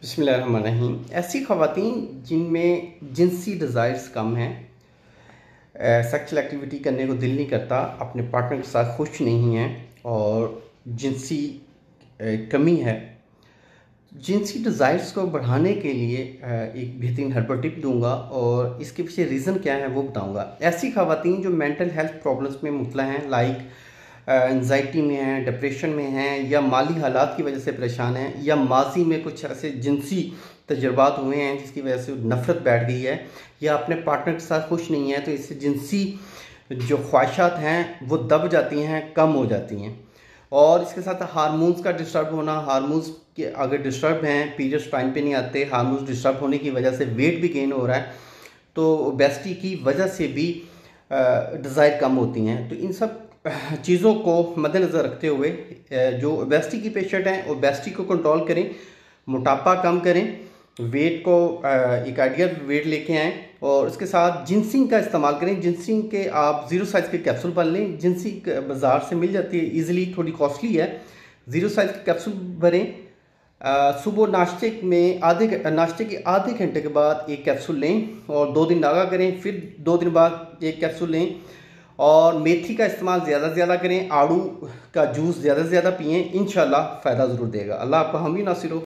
बिस्मिल्लाहिर्रहमानिर्रहीम। ऐसी ख़वातीन जिनमें जिनसी डिज़ायर्स कम हैं, सेक्सुअल एक्टिविटी करने को दिल नहीं करता, अपने पार्टनर के साथ खुश नहीं हैं और जिनसी कमी है। जिनसी डिज़ायर्स को बढ़ाने के लिए एक बेहतरीन हर्बल टिप दूंगा और इसके पीछे रीज़न क्या है वो बताऊंगा। ऐसी ख़वातीन जो मेंटल हेल्थ प्रॉब्लम्स में मुब्तला हैं, लाइक एंजाइटी में हैं, डिप्रेशन में हैं, या माली हालात की वजह से परेशान हैं, या माजी में कुछ ऐसे जिनसी तजुर्बात हुए हैं जिसकी वजह से नफ़रत बैठ गई है, या अपने पार्टनर के साथ खुश नहीं है, तो इससे जिनसी जो ख्वाहिशात हैं वो दब जाती हैं, कम हो जाती हैं। और इसके साथ हार्मोन्स का डिस्टर्ब होना, हार्मोन्स के अगर डिस्टर्ब हैं, पीरियड्स टाइम पे नहीं आते, हार्मोन्स डिस्टर्ब होने की वजह से वेट भी गेन हो रहा है, तो ओबेसिटी की वजह से भी डिज़ायर कम होती हैं। तो इन सब चीज़ों को मद्देनज़र रखते हुए जो ओबेसिटी की पेशेंट हैं, ओबेसिटी को कंट्रोल करें, मोटापा कम करें, वेट को एक आइडियल वेट लेके आएँ और उसके साथ जिंसिंग का इस्तेमाल करें। जिंसिंग के आप ज़ीरो साइज़ के कैप्सूल बन लें। जिंसिंग बाज़ार से मिल जाती है ईज़िली, थोड़ी कॉस्टली है। ज़ीरो साइज़ के कैप्सूल भरें। सुबह नाश्ते के आधे घंटे के बाद एक कैप्सूल लें और 2 दिन लगा करें, फिर 2 दिन बाद एक कैप्सूल लें। और मेथी का इस्तेमाल ज़्यादा से ज़्यादा करें, आड़ू का जूस ज़्यादा से ज़्यादा पिएँ, इंशाल्लाह फ़ायदा ज़रूर देगा। अल्लाह आपका हामी नासिर हो।